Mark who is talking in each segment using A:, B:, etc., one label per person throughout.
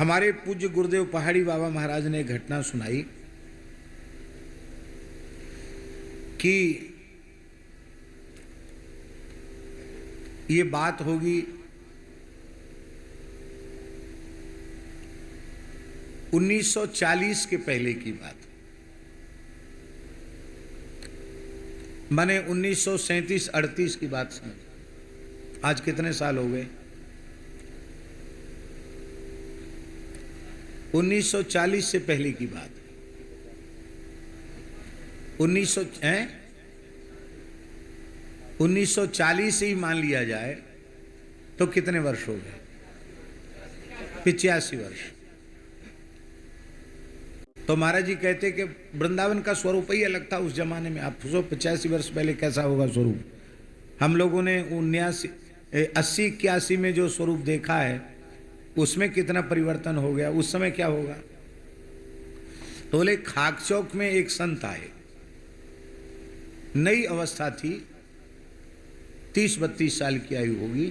A: हमारे पूज्य गुरुदेव पहाड़ी बाबा महाराज ने एक घटना सुनाई कि ये बात होगी 1940 के पहले की बात, मैंने 1937-38 की बात समझ। आज कितने साल हो गए? 1940 से पहले की बात। 1940 ही मान लिया जाए तो कितने वर्ष हो गए? 85 वर्ष। तो महाराज जी कहते कि वृंदावन का स्वरूप ही अलग था उस जमाने में। आप सोचो 85 वर्ष पहले कैसा होगा स्वरूप। हम लोगों ने 80-81 में जो स्वरूप देखा है उसमें कितना परिवर्तन हो गया, उस समय क्या होगा। तो बोले खाक चौक में एक संत आए, नई अवस्था थी, 30-32 साल की आयु होगी।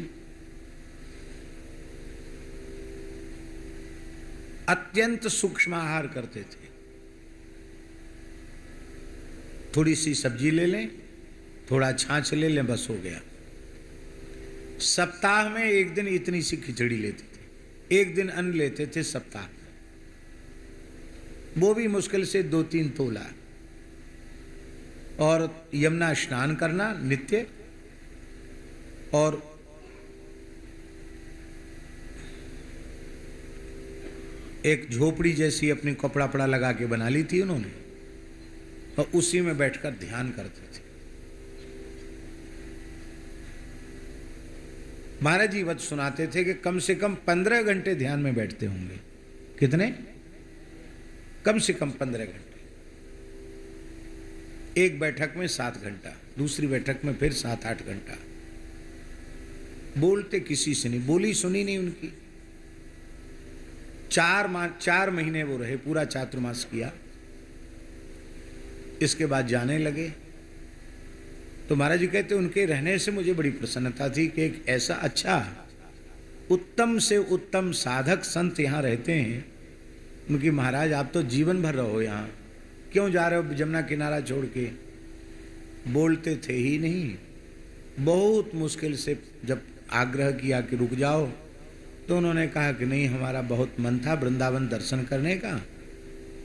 A: अत्यंत सूक्ष्म आहार करते थे, थोड़ी सी सब्जी ले लें, थोड़ा छाछ ले लें, बस हो गया। सप्ताह में एक दिन इतनी सी खिचड़ी लेते थे, एक दिन अन्न लेते थे सप्ताह में, वो भी मुश्किल से 2-3 तोला। और यमुना स्नान करना नित्य, और एक झोपड़ी जैसी अपनी कपड़ा पड़ा लगा के बना ली थी उन्होंने, और उसी में बैठकर ध्यान करते थे। महाराज जी वत सुनाते थे कि कम से कम 15 घंटे ध्यान में बैठते होंगे। कितने? कम से कम 15 घंटे। एक बैठक में 7 घंटा, दूसरी बैठक में फिर 7-8 घंटा। बोलते किसी से नहीं, बोली सुनी नहीं उनकी। 4 महीने वो रहे, पूरा चातुर्मास किया। इसके बाद जाने लगे। तो महाराज जी कहते उनके रहने से मुझे बड़ी प्रसन्नता थी कि एक ऐसा अच्छा उत्तम से उत्तम साधक संत यहाँ रहते हैं। उनकी महाराज आप तो जीवन भर रहो यहाँ, क्यों जा रहे हो जमुना किनारा छोड़ के? बोलते थे ही नहीं। बहुत मुश्किल से जब आग्रह किया कि रुक जाओ, तो उन्होंने कहा कि नहीं, हमारा बहुत मन था वृंदावन दर्शन करने का,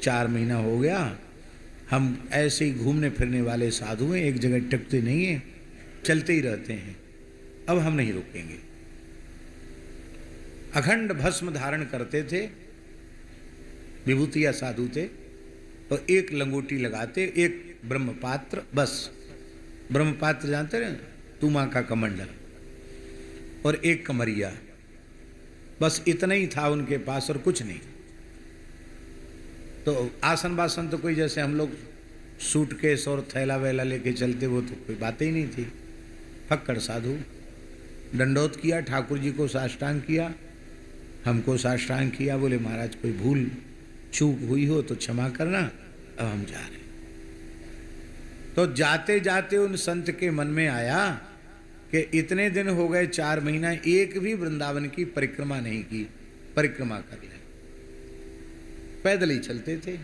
A: 4 महीना हो गया, हम ऐसे ही घूमने फिरने वाले साधु हैं, एक जगह टिकते नहीं हैं, चलते ही रहते हैं, अब हम नहीं रुकेंगे। अखंड भस्म धारण करते थे, विभूतिया साधु थे, और एक लंगोटी लगाते, एक ब्रह्मपात्र, बस ब्रह्मपात्र जानते रहे, तुमा का कमंडल, और एक कमरिया, बस इतना ही था उनके पास और कुछ नहीं। तो आसन बासन तो कोई, जैसे हम लोग सूटकेस और थैला वैला लेके चलते, वो तो कोई बात ही नहीं थी। फक्कड़ साधु। दंडोत किया, ठाकुर जी को साष्टांग किया, हमको साष्टांग किया। बोले महाराज कोई भूल चूक हुई हो तो क्षमा करना, अब हम जा रहे। तो जाते जाते उन संत के मन में आया कि इतने दिन हो गए, 4 महीना, एक भी वृंदावन की परिक्रमा नहीं की, परिक्रमा कर ले। पैदल ही चलते थे।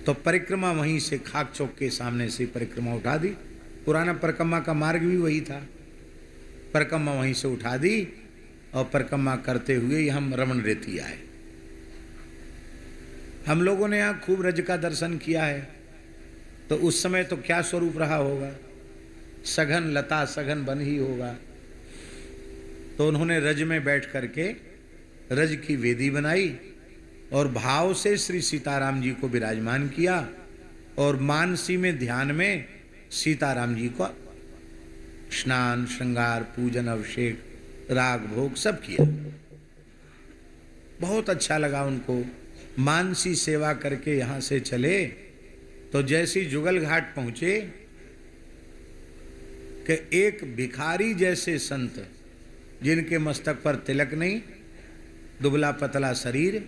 A: तो परिक्रमा वहीं से खाक चौक के सामने से परिक्रमा उठा दी। पुराना परिक्रमा का मार्ग भी वही था। परिक्रमा वहीं से उठा दी और परिक्रमा करते हुए हम रमन रेती आए। हम लोगों ने यहाँ खूब रज का दर्शन किया है। तो उस समय तो क्या स्वरूप रहा होगा, सघन लता सघन वन ही होगा। तो उन्होंने रज में बैठ करके रज की वेदी बनाई और भाव से श्री सीताराम जी को विराजमान किया, और मानसी में ध्यान में सीताराम जी को स्नान श्रृंगार पूजन अभिषेक राग भोग सब किया। बहुत अच्छा लगा उनको। मानसी सेवा करके यहाँ से चले तो जैसी जुगल घाट पहुंचे कि एक भिखारी जैसे संत, जिनके मस्तक पर तिलक नहीं, दुबला पतला शरीर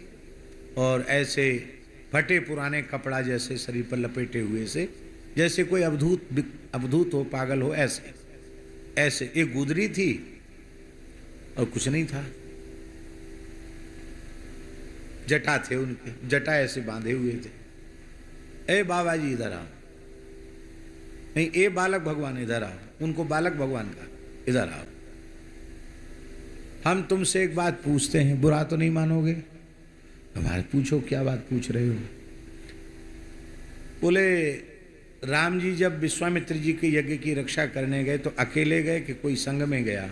A: और ऐसे फटे पुराने कपड़ा जैसे शरीर पर लपेटे हुए से, जैसे कोई अवधूत हो, पागल हो, ऐसे एक गुदरी थी और कुछ नहीं था। जटा थे उनके, जटा ऐसे बांधे हुए थे। ए बाबा जी इधर आओ, नहीं ए बालक भगवान इधर आओ, उनको बालक भगवान का इधर आओ, हम तुमसे एक बात पूछते हैं, बुरा तो नहीं मानोगे? हमारे पूछो, क्या बात पूछ रहे हो? बोले राम जी जब विश्वामित्र जी के यज्ञ की रक्षा करने गए तो अकेले गए कि कोई संग में गया?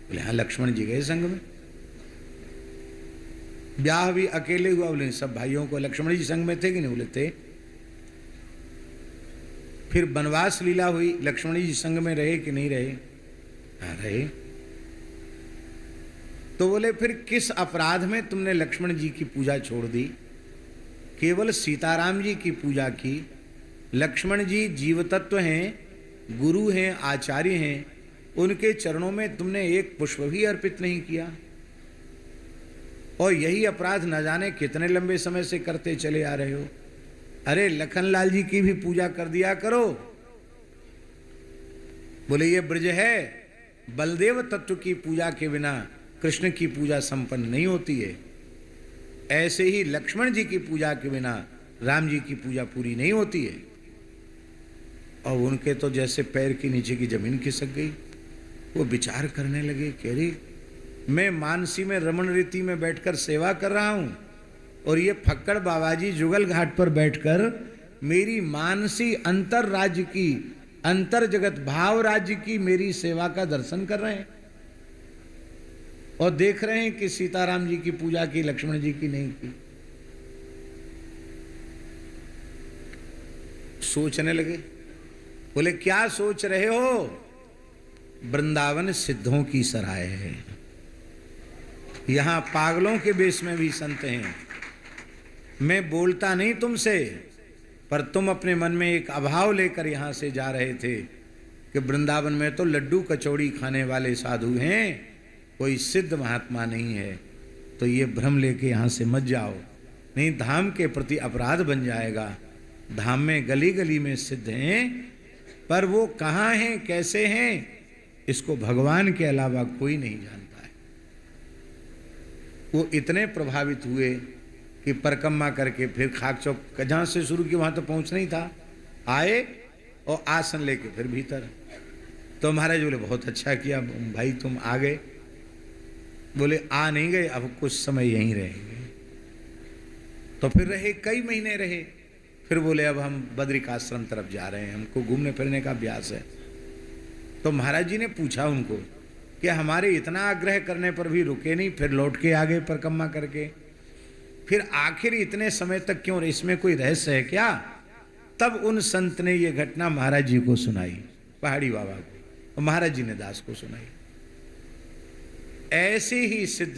A: बोले हाँ लक्ष्मण जी गए संग में। ब्याह भी अकेले हुआ? बोले सब भाइयों को। लक्ष्मण जी संग में थे कि नहीं? बोले थे। फिर वनवास लीला हुई, लक्ष्मण जी संग में रहे कि नहीं रहे? हाँ रहे। तो बोले फिर किस अपराध में तुमने लक्ष्मण जी की पूजा छोड़ दी, केवल सीताराम जी की पूजा की? लक्ष्मण जी जीव तत्व हैं, गुरु हैं, आचार्य हैं, उनके चरणों में तुमने एक पुष्प भी अर्पित नहीं किया, और यही अपराध न जाने कितने लंबे समय से करते चले आ रहे हो। अरे लखनलाल जी की भी पूजा कर दिया करो। बोले ये ब्रज है, बलदेव तत्व की पूजा के बिना कृष्ण की पूजा संपन्न नहीं होती है। ऐसे ही लक्ष्मण जी की पूजा के बिना राम जी की पूजा पूरी नहीं होती है। और उनके तो जैसे पैर के नीचे की जमीन खिसक गई। वो विचार करने लगे कि अरे मैं मानसी में रमण रीति में बैठकर सेवा कर रहा हूं, और ये फक्कड़ बाबाजी जुगल घाट पर बैठकर मेरी मानसी अंतर राज्य की, अंतर जगत भाव राज्य की मेरी सेवा का दर्शन कर रहे हैं, और देख रहे हैं कि सीताराम जी की पूजा की, लक्ष्मण जी की नहीं की। सोचने लगे। बोले क्या सोच रहे हो? वृंदावन सिद्धों की सराय है, यहां पागलों के बेस में भी संत हैं। मैं बोलता नहीं तुमसे, पर तुम अपने मन में एक अभाव लेकर यहां से जा रहे थे कि वृंदावन में तो लड्डू कचौड़ी खाने वाले साधु हैं, कोई सिद्ध महात्मा नहीं है। तो ये भ्रम लेके यहां से मत जाओ, नहीं धाम के प्रति अपराध बन जाएगा। धाम में गली गली में सिद्ध हैं, पर वो कहाँ हैं, कैसे हैं, इसको भगवान के अलावा कोई नहीं जानता है। वो इतने प्रभावित हुए कि परिक्रमा करके फिर खाक चौक जहाँ से शुरू की वहाँ तो पहुँच नहीं था, आए और आसन लेके फिर भीतर। तो महाराज बोले बहुत अच्छा किया भाई तुम आ गए। बोले आ नहीं गए, अब कुछ समय यहीं रहेंगे। तो फिर रहे, कई महीने रहे। फिर बोले अब हम बद्रिकाश्रम तरफ जा रहे हैं, हमको घूमने फिरने का अभ्यास है। तो महाराज जी ने पूछा उनको कि हमारे इतना आग्रह करने पर भी रुके नहीं, फिर लौट के आ गए परिक्रमा करके, फिर आखिर इतने समय तक क्यों, इसमें कोई रहस्य है क्या? तब उन संत ने ये घटना महाराज जी को सुनाई, पहाड़ी बाबा को, और महाराज जी ने दास को सुनाई। ऐसे ही सिद्ध